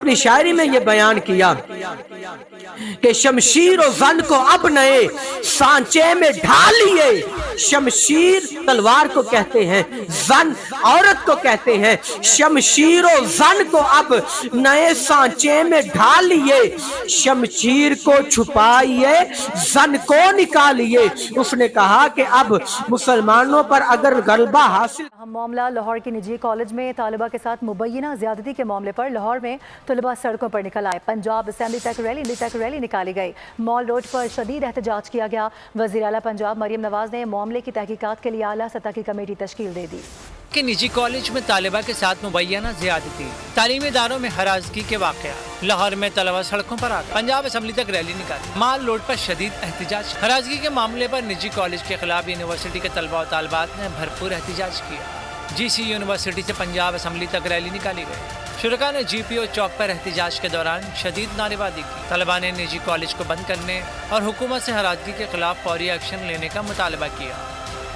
اپنی شاعری میں یہ بیان کیا کہ شمشیر و زن کو اب نئے سانچے میں ڈھالیے. شمشیر تلوار کو کہتے ہیں، زن عورت کو کہتے ہیں. شمشیر و زن کو اب نئے سانچے میں ڈھالیے. شمشیر کو چھپائیے، زن کو نکالیے. اس نے کہا کہ اب مسلمانوں پر اگر غلبہ حاصل. معاملہ لاہور کے نجی کالج میں طالبہ کے ساتھ مبینہ زیادتی کے معاملے پر لاہور میں طلبہ سڑکوں پر نکل آئے. پنجاب اسمبلی تک ریلی نکالی گئی. مال روڈ پر شدید احتجاج کیا گیا. وزیر اعلیٰ پنجاب مریم نواز نے معاملے کی تحقیقات کے لیے اعلیٰ سطح کی کمیٹی تشکیل دے دی. کہ نجی کالج میں طالبہ کے ساتھ مبینہ زیادتی، تعلیمی اداروں میں ہراسگی کے واقعات. لاہور میں طلبہ سڑکوں پر آ گئے. پنجاب اسمبلی تک ریلی نکالی. مال روڈ پر شدید احتجاج. ہراسگی کے معاملے پر نجی کالج کے خلاف یونیورسٹی کے طلبہ و طالبات نے بھرپور احتجاج کیا. جی سی یونیورسٹی سے پنجاب اسمبلی تک ریلی نکالی گئی. شرکاء نے جی پی او چوک پر احتجاج کے دوران شدید نعرے بازی کی. طلباء نے نجی کالج کو بند کرنے اور حکومت سے ہراسگی کے خلاف فوری ایکشن لینے کا مطالبہ کیا.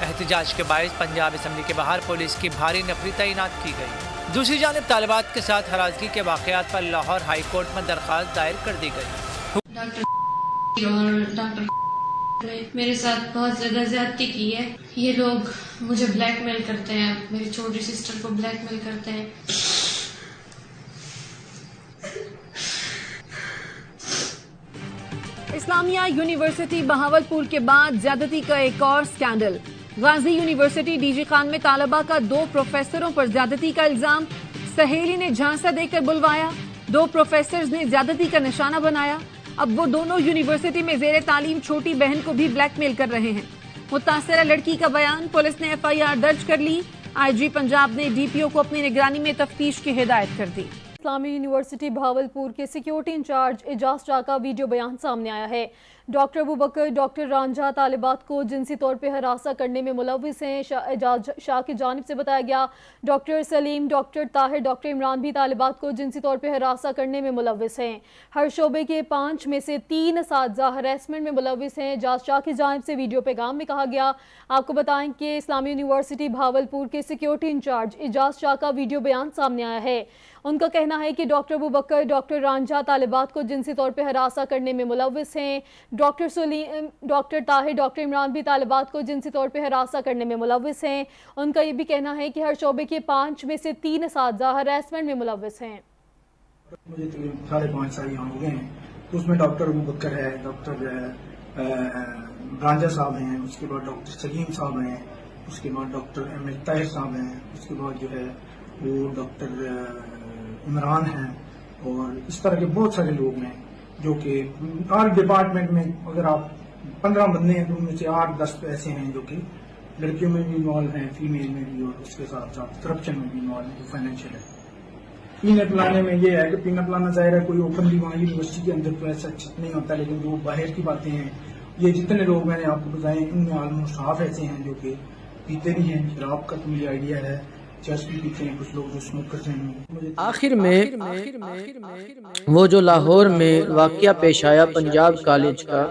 احتجاج کے باعث پنجاب اسمبلی کے باہر پولیس کی بھاری نفری تعینات کی گئی. دوسری جانب طالبات کے ساتھ ہراسگی کے واقعات پر لاہور ہائی کورٹ میں درخواست دائر کر دی گئی. ڈاکٹر نے میرے ساتھ بہت زیادہ زیادتی کی ہے. یہ لوگ مجھے بلیک میل کرتے ہیں، میری چھوٹی سسٹر کو بلیک میل کرتے ہیں. اسلامیہ یونیورسٹی بہاولپور کے بعد زیادتی کا ایک اور سکینڈل. غازی یونیورسٹی ڈی جی خان میں طالبہ کا 2 پروفیسروں پر زیادتی کا الزام. سہیلی نے جھانسا دے کر بلوایا. 2 پروفیسرز نے زیادتی کا نشانہ بنایا. اب وہ دونوں یونیورسٹی میں زیر تعلیم چھوٹی بہن کو بھی بلیک میل کر رہے ہیں. متاثرہ لڑکی کا بیان. پولیس نے ایف آئی آر درج کر لی. آئی جی پنجاب نے ڈی پی او کو اپنی نگرانی میں تفتیش کی ہدایت کر دی. اسلامی یونیورسٹی بہاولپور کے سیکیورٹی انچارج اعجاز شاہ کا ویڈیو بیان سامنے آیا ہے. ڈاکٹر ابوبکر، ڈاکٹر رانجھا طالبات کو جنسی طور پہ ہراساں کرنے میں ملوث ہیں. اعجاز شاہ کی جانب سے بتایا گیا ڈاکٹر سلیم، ڈاکٹر طاہر، ڈاکٹر عمران بھی طالبات کو جنسی طور پہ ہراساں کرنے میں ملوث ہیں. ہر شعبے کے 5 میں سے 3 اساتذہ ہراسمنٹ میں ملوث ہیں. اعجاز شاہ کی جانب سے ویڈیو پیغام میں کہا گیا. آپ کو بتائیں کہ اسلامی یونیورسٹی بہاولپور کے سیکیورٹی انچارج اعجاز شاہ کا ویڈیو بیان سامنے آیا ہے. ان کا کہنا ہے کہ ڈاکٹر ابوبکر، ڈاکٹر رانجھا طالبات کو جنسی طور پہ ہراساں کرنے میں ملوث ہیں. ڈاکٹر سلیم، ڈاکٹر طاہر، ڈاکٹر عمران بھی طالبات کو جنسی طور پہ ہراساں کرنے میں ملوث ہیں. ان کا یہ بھی کہنا ہے کہ ہر شعبے کے 5 میں سے 3 اساتذہ ہراسمنٹ میں ملوث ہیں. مجھے تقریباً 5.5 سال یہاں ہو گئے ہیں، تو اس میں ڈاکٹر ابوبکر ہے، ڈاکٹر رانجھا صاحب ہیں، اس کے بعد ڈاکٹر سلیم صاحب ہیں، اس کے بعد ڈاکٹر ایم ایل طاہر صاحب ہیں، اس کے بعد جو ہے وہ ڈاکٹر عمران ہیں، اور اس طرح کے بہت سارے لوگ ہیں جو کہ ہر ڈپارٹمنٹ میں اگر آپ 15 بندے ہیں تو ان میں سے 8-10 ایسے ہیں جو کہ لڑکیوں میں بھی انوالو ہیں، فیمیل میں بھی، اور اس کے ساتھ ساتھ کرپشن میں بھی انوالو ہیں جو فائنینشیل ہے. پینے پلانے میں یہ ہے کہ پینا پلانا ظاہر ہے کوئی اوپنلی وہاں یونیورسٹی کے اندر تو ایسا نہیں ہوتا، لیکن جو باہر کی باتیں ہیں، یہ جتنے لوگ میں نے آپ کو بتائے ان میں آلموسٹ ہاف ایسے ہیں جو کہ پیتے بھی ہیں. شراب کا تو مجھے آئیڈیا ہے، چرس بھی پیتے ہیں، کچھ لوگ جو اسموک کرتے ہیں. آخر میں وہ جو لاہور میں واقعہ پیش آیا پنجاب کالج کا،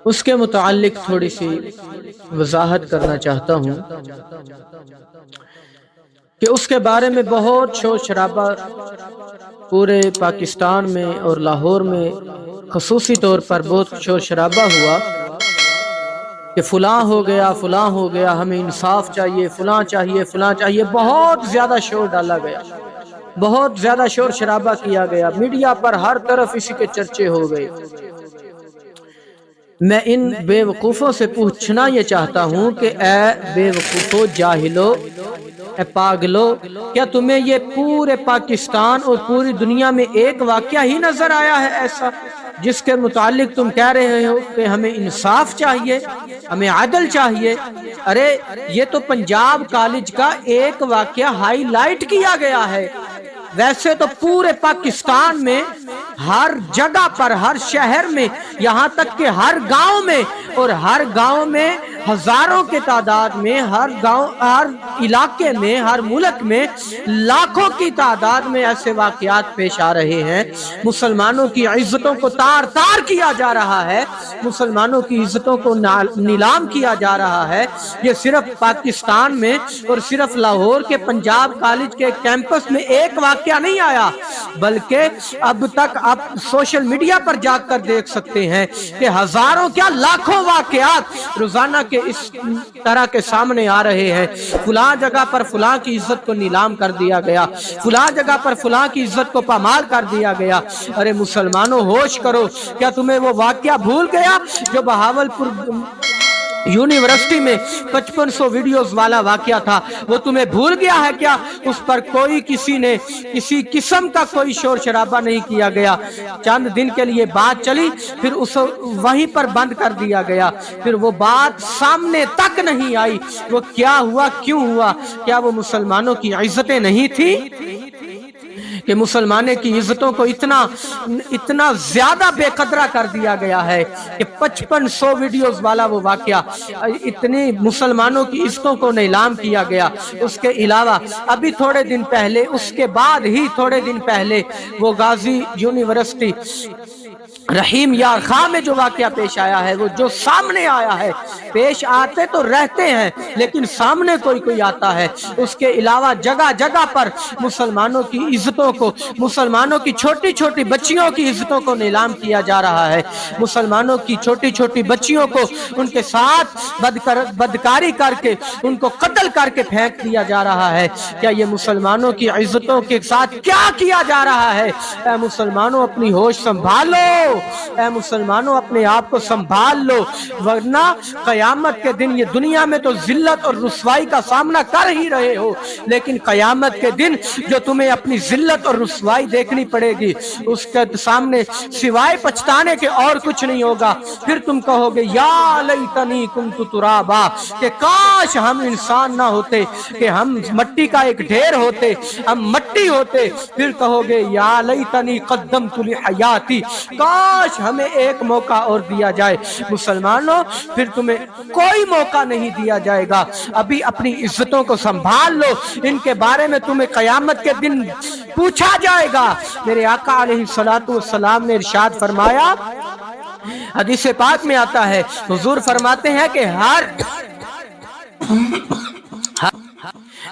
اس کے متعلق تھوڑی سی وضاحت کرنا چاہتا ہوں کہ اس کے بارے میں بہت شور شرابہ پورے پاکستان میں اور لاہور میں خصوصی طور پر بہت شور شرابہ ہوا کہ فلاں ہو گیا، ہمیں انصاف چاہیے، فلاں چاہیے. بہت زیادہ شور ڈالا گیا، بہت زیادہ شور شرابہ کیا گیا. میڈیا پر ہر طرف اسی کے چرچے ہو گئے. میں ان بے وقوفوں سے پوچھنا یہ چاہتا ہوں کہ اے بے وقوفو، جاہلو، اے پاگلو، کیا تمہیں یہ پورے پاکستان اور پوری دنیا میں ایک واقعہ ہی نظر آیا ہے ایسا جس کے متعلق تم کہہ رہے ہو کہ ہمیں انصاف چاہیے، ہمیں عدل چاہیے؟ ارے یہ تو پنجاب کالج کا ایک واقعہ ہائی لائٹ کیا گیا ہے. ویسے تو پورے پاکستان میں ہر جگہ پر، ہر شہر میں، یہاں تک کہ ہر گاؤں میں، اور ہر گاؤں میں हजारों के तादाद में, हर गांव, हर इलाके में, हर मुल्क में लाखों की तादाद में ऐसे वाकयात पेश आ रहे हैं। मुसलमानों की इज्जतों को तार तार किया जा रहा है, मुसलमानों की इज्जतों को नीलाम किया जा रहा है। ये सिर्फ पाकिस्तान में और सिर्फ लाहौर के पंजाब कॉलेज के कैंपस में एक वाकया नहीं आया, बल्कि अब तक आप सोशल मीडिया पर जाकर देख सकते हैं कि हजारों क्या लाखों वाकयात रोजाना के इस तरह के सामने आ रहे हैं। फलां जगह पर फलां की इज्जत को नीलाम कर दिया गया, फलां जगह पर फलां की इज्जत को पामाल कर दिया गया। अरे मुसलमानों होश करो, क्या तुम्हें वो वाकया भूल गया जो बहावलपुर यूनिवर्सिटी में 5500 वीडियोस वाला वाकया था? वो तुम्हें भूल गया है क्या? उस पर कोई किसी ने किसी किस्म का कोई शोर शराबा नहीं किया गया। चंद दिन के लिए बात चली, फिर उस वहीं पर बंद कर दिया गया, फिर वो बात सामने तक नहीं आई। वो क्या हुआ, क्यों हुआ? क्या वो मुसलमानों की इज्जतें नहीं थी कि मुसलमानों की इज्जतों को इतना ज्यादा बेकदरा कर दिया गया है कि 5500 वीडियोस वाला वो वाकया, इतनी मुसलमानों की इज्जतों को नीलाम किया गया। उसके अलावा अभी थोड़े दिन पहले, उसके बाद ही थोड़े दिन पहले वो गाजी यूनिवर्सिटी रहीम यार खां में जो वाकया पेश आया है, वो जो सामने आया है, पेश आते तो रहते हैं लेकिन सामने कोई आता है। उसके अलावा जगह जगह पर मुसलमानों की इज्जतों को, मुसलमानों की छोटी छोटी बच्चियों की इज्जतों को नीलाम किया जा रहा है। मुसलमानों की छोटी छोटी बच्चियों को उनके साथ बदकारी करके उनको कत्ल करके फेंक दिया जा रहा है। क्या ये मुसलमानों की इज्जतों के साथ क्या किया जा रहा है? ऐ मुसलमानों अपनी होश संभालो, ऐ मुसलमानों अपने आप को संभाल लो, वरना कयामत के दिन, ये दुनिया में तो जिल्लत और रुसवाई का सामना कर ही रहे हो, लेकिन कयामत के दिन जो तुम्हें अपनी जिल्लत और रुसवाई देखनी पड़ेगी, उसके सामने सिवाय पछताने के और कुछ नहीं होगा। फिर तुम कहोगे या लैतनी कुन्तु तुराबा, कि काश हम इंसान ना होते, कि हम मट्टी का एक ढेर होते, हम मट्टी होते। फिर कहोगे या लैतनी कद्दमतु लिहयाती, काश हमें एक मौका और दिया जाए। मुसलमानों, फिर तुम्हें कोई मौका नहीं दिया जाएगा। अभी अपनी इज्जतों को संभाल लो, इनके बारे में तुम्हें कयामत के दिन पूछा जाएगा। मेरे आका अलैहिस्सलातु वस्सलाम ने इरशाद फरमाया, हदीस पाक में आता है, हुजूर फरमाते हैं कि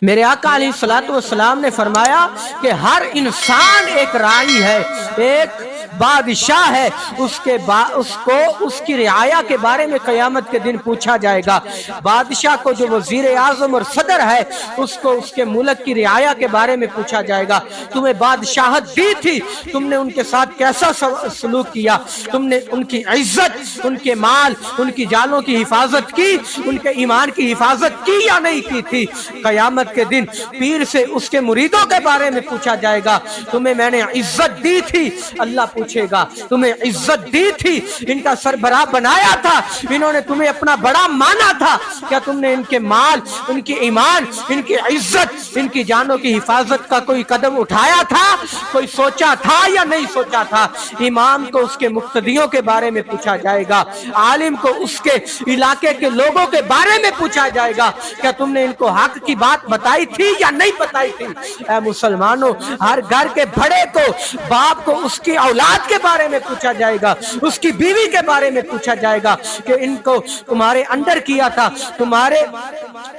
मेरे आका अलैहिस्सलातु वस्सलाम ने फरमाया कि हर इंसान एक राई है, एक बादशाह है, उसको उसकी रियाया के बारे में कयामत के दिन पूछा जाएगा। बादशाह को, जो वजीर आजम और सदर है, उसको उसके मुल्क की रियाया के बारे में पूछा जाएगा। तुम्हें बादशाहत दी थी, तुमने उनके साथ कैसा सलूक किया? तुमने उनकी इज्जत, उनके माल, उनकी जालों की हिफाजत की, उनके ईमान की हिफाजत की या नहीं की थी? कयामत के दिन पीर से उसके मुरीदों के बारे में पूछा जाएगा। तुम्हें मैंने इज्जत दी थी, अल्लाह पूछेगा, तुम्हें इज्जत दी थी, इनका सरबराह बनाया था, इन्होंने तुम्हें अपना बड़ा माना था, क्या तुमने इनके माल, इनकी ईमान, इनकी इज्जत, इनकी जानों की हिफाजत का कोई कदम उठाया था? कोई सोचा था या नहीं सोचा था? इमाम को उसके मुक्तदियों के बारे में पूछा जाएगा, आलिम को उसके इलाके के लोगों के बारे में पूछा जाएगा, क्या तुमने इनको हक की बात बताई थी या नहीं बताई थी? ऐ मुसलमानों, हर घर के बड़े को, बाप को उसकी औलाद के बारे में पूछा जाएगा, उसकी बीवी के बारे में पूछा जाएगा कि इनको तुम्हारे अंडर किया था,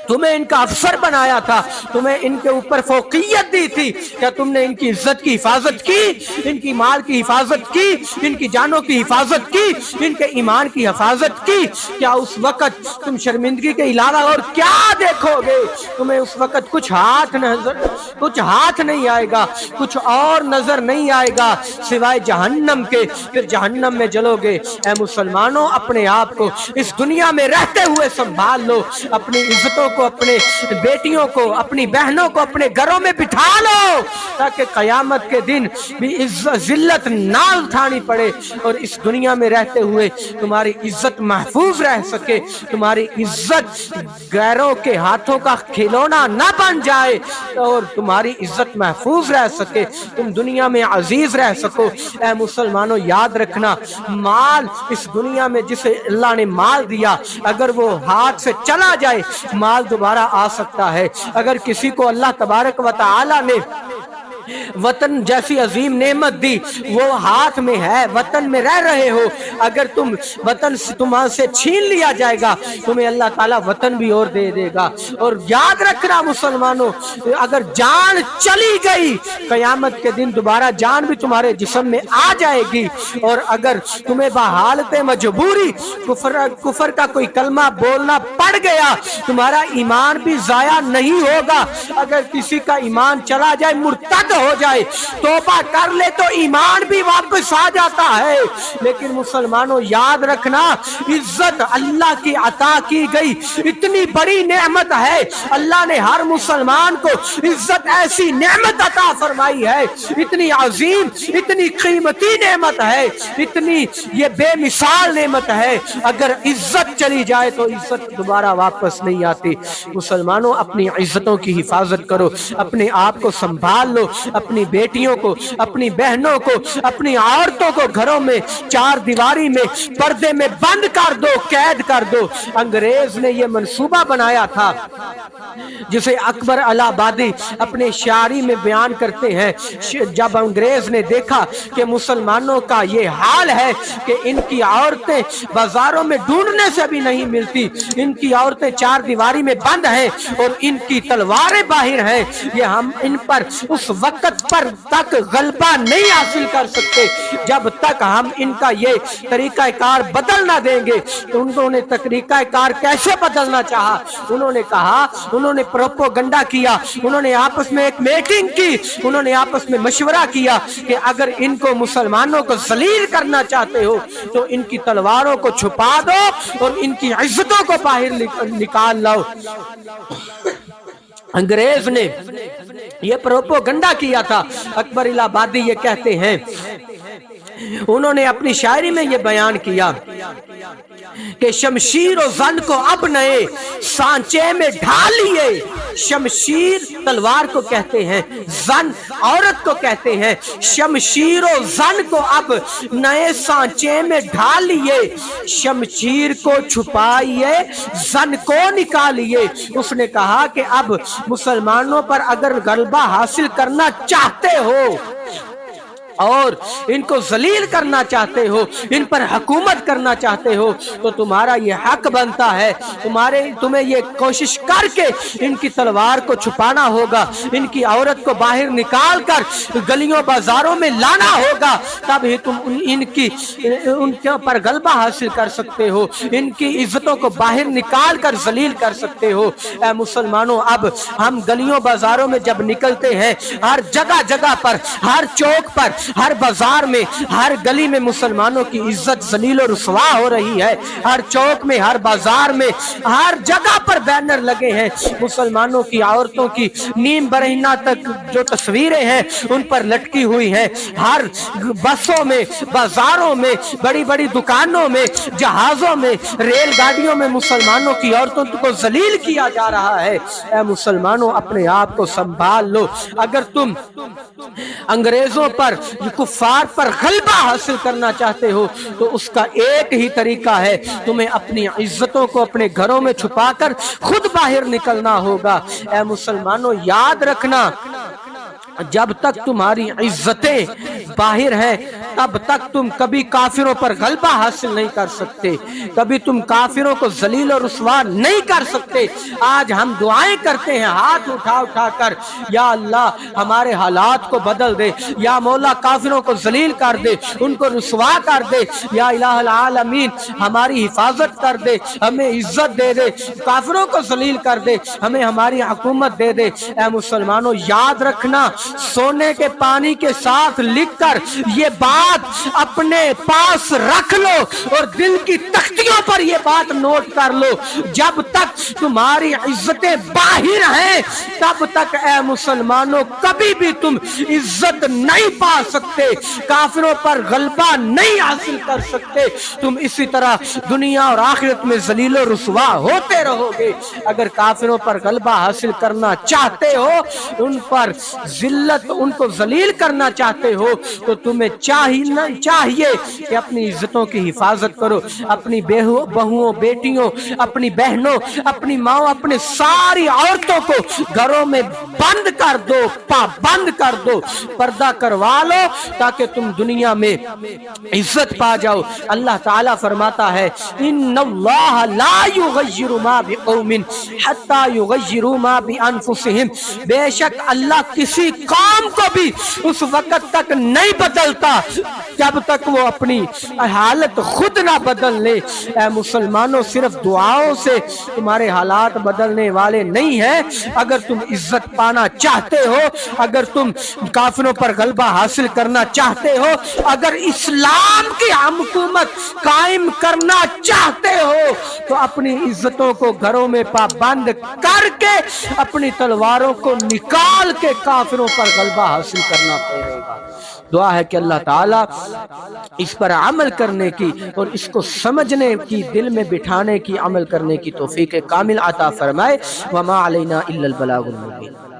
तुम्हें इनका अफसर बनाया था, तुम्हें इनके ऊपर फौकियत दी थी, क्या तुमने इनकी इज्जत की हिफाजत की, इनकी माल की हिफाजत की, इनकी जानों की हिफाजत की, इनके ईमान की हिफाजत की? क्या उस वक्त तुम शर्मिंदगी के अलावा और क्या देखोगे? तुम्हें उस वक्त कुछ हाथ नहीं आएगा, कुछ और नजर नहीं आएगा सिवाय जहन्नम के, फिर जहन्नम में जलोगे। ऐ मुसलमानों, अपने आप को इस दुनिया में रहते हुए संभाल लो, अपनी इज्जतों को, अपने बेटियों को, अपनी बहनों को अपने घरों में बिठा लो, ताकि कयामत के दिन भी जिल्लत ना उठानी पड़े और इस दुनिया में रहते हुए तुम्हारी इज्जत महफूज रह सके, तुम्हारी इज्जत गैरों के हाथों का खिलौना ना बन जाए और तुम्हारी इज्जत महफूज रह सके, तुम दुनिया में अजीज रह सको। ए मुसलमानों याद रखना, माल इस दुनिया में जिसे अल्लाह ने माल दिया, अगर वो हाथ से चला जाए माल दोबारा आ सकता है। अगर किसी को अल्लाह तबारक व तआला ने वतन जैसी अजीम नेमत दी, वो हाथ में है, वतन में रह रहे हो, अगर तुम वतन तुम्हारे छीन लिया जाएगा, तुम्हें अल्लाह ताला वतन भी और दे देगा। और याद रखना मुसलमानों, अगर जान चली गई कयामत के दिन दोबारा जान भी तुम्हारे जिस्म में आ जाएगी। और अगर तुम्हें बहालत मजबूरी कुफर का कोई कलमा बोलना पड़ गया, तुम्हारा ईमान भी जाया नहीं होगा। अगर किसी का ईमान चला जाए, मुर्तद हो जाए, तौबा कर ले तो ईमान भी वापस आ जाता है। लेकिन मुसलमानों याद रखना, इज्जत अल्लाह की अता की गई इतनी बड़ी नेमत है। अल्लाह ने हर मुसलमान को इज्जत ऐसी नेमत अता फरमाई है, इतनी अजीम, इतनी कीमती नेमत है, इतनी ये बेमिसाल नेमत है। अगर इज्जत चली जाए तो इज्जत दोबारा वापस नहीं आती। मुसलमानों अपनी इज्जतों की हिफाजत करो, अपने आप को संभाल लो, अपनी बेटियों को, अपनी बहनों को, अपनी औरतों को घरों में चार दीवारी में पर्दे में बंद कर दो, कैद कर दो। अंग्रेज ने यह मंसूबा बनाया था जिसे अकबर अलाहाबादी अपने शायरी में बयान करते हैं। जब अंग्रेज ने देखा कि मुसलमानों का ये हाल है कि इनकी औरतें बाजारों में ढूंढने से भी नहीं मिलती, इनकी औरतें चार दीवारी में बंद हैं और इनकी तलवारें बाहर हैं, ये हम इन पर उस वक्त पर तक गलबा नहीं हासिल कर सकते जब तक हम इनका ये तरीका कार बदल ना देंगे। तो उन्होंने तरीका कार कैसे बदलना चाहा, उन्होंने कहा, उन्होंने प्रोपोगंडा किया, उन्होंने आपस में एक मीटिंग की, उन्होंने आपस में मशवरा किया कि अगर इनको मुसलमानों को जलील करना चाहते हो तो इनकी तलवारों को छुपा दो और इनकी इज्जतों को बाहर निकाल लाओ। अंग्रेज ने ये प्रोपोगंडा किया था। अकबर इलाहाबादी ये कहते हैं, उन्होंने अपनी शायरी में ये बयान किया कि शमशीर और जन को अब नए सांचे में ढाल लिए। शमशीर तलवार को कहते हैं, जन औरत को कहते हैं। शमशीर और जन को अब नए सांचे में ढाल लिए, शमशीर को छुपाइए, जन को निकालिए। उसने कहा कि अब मुसलमानों पर अगर गलबा हासिल करना चाहते हो और इनको जलील करना चाहते हो, इन पर हुकूमत करना चाहते हो, तो तुम्हारा ये हक बनता है, तुम्हें ये कोशिश करके इनकी तलवार को छुपाना होगा, इनकी औरत को बाहर निकाल कर गलियों बाजारों में लाना होगा, तब ही तुम उनके ऊपर गलबा हासिल कर सकते हो, इनकी इज्जतों को बाहर निकाल कर जलील कर सकते हो। ऐ मुसलमानों, अब हम गलियों बाजारों में जब निकलते हैं, हर जगह जगह पर, हर चौक पर, हर बाजार में, हर गली में मुसलमानों की इज्जत जलील और रुसवा हो रही है। हर चौक में, हर बाजार में, हर जगह पर बैनर लगे हैं, मुसलमानों की औरतों की नीम बरहीना तक जो तस्वीरें हैं उन पर लटकी हुई हैं। हर बसों में, बाजारों में, बड़ी बड़ी दुकानों में, जहाजों में, रेलगाड़ियों में मुसलमानों की औरतों को जलील किया जा रहा है। ऐ मुसलमानों, अपने आप को संभाल लो। अगर तुम अंग्रेजों पर, कुफार पर गलबा हासिल करना चाहते हो तो उसका एक ही तरीका है, तुम्हें अपनी इज्जतों को अपने घरों में छुपाकर खुद बाहर निकलना होगा। ऐ मुसलमानों, याद रखना, जब तक तुम्हारी इज्जतें बाहर हैं तब तक तुम कभी काफिरों पर गलबा हासिल नहीं कर सकते, कभी तुम काफिरों को जलील और रुसवा नहीं कर सकते। आज हम दुआएं करते हैं हाथ उठा उठा कर, या अल्लाह हमारे हालात को बदल दे, या मौला काफिरों को जलील कर दे, उनको रुसवा कर दे, या इलाहुल आलमीन हमारी हिफाजत कर दे, हमें इज्जत दे दे, काफिरों को जलील कर दे, हमें हमारी हुकूमत दे दे। ऐ मुसलमानों, याद रखना, सोने के पानी के साथ लिखकर ये बात अपने पास रख लो और दिल की तख्तियों पर ये बात नोट कर लो, जब तक तुम्हारी इज्जतें बाहर हैं तब तक ऐ मुसलमानों कभी भी तुम इज्जत नहीं पा सकते, काफिरों पर गलबा नहीं हासिल कर सकते। तुम इसी तरह दुनिया और आखिरत में जलील और रुसवा होते रहोगे। अगर काफिरों पर गलबा हासिल करना चाहते हो, उन पर जिल्लत, उनको जलील करना चाहते हो, तो तुम्हें चाहिए चाहिए कि अपनी इज्जतों की हिफाजत करो, अपनी बहुओं, बेटियों, अपनी बहनों, अपनी माओ, अपने सारी औरतों को घरों में बंद कर दो, पाबंद कर दो, पर्दा करवा लो, ताकि तुम दुनिया में इज्जत पा जाओ। अल्लाह ताला फरमाता है, इन्नल्लाह ला युगय्यिरु मा बिकौमिन हत्ता युगय्यिरु मा बिअनफुसिहिम, बेशक अल्लाह किसी कौम को भी उस वक्त तक नहीं बदलता जब तक वो अपनी हालत खुद ना बदल ले। ऐ मुसलमानों, सिर्फ दुआओं से तुम्हारे हालात बदलने वाले नहीं हैं। अगर तुम इज्जत पाना चाहते हो, अगर तुम काफिरों पर गलबा हासिल करना चाहते हो, अगर इस्लाम की हुकूमत कायम करना चाहते हो, तो अपनी इज्जतों को घरों में पाबंद करके अपनी तलवारों को निकाल के काफिरों पर गलबा हासिल करना पड़ेगा। दुआ है कि अल्लाह ताला इस पर अमल करने की और इसको समझने की, दिल में बिठाने की, अमल करने की तौफीक कामिल अता फरमाए। वमा अलैना इल्लल बलागुल मुबीन।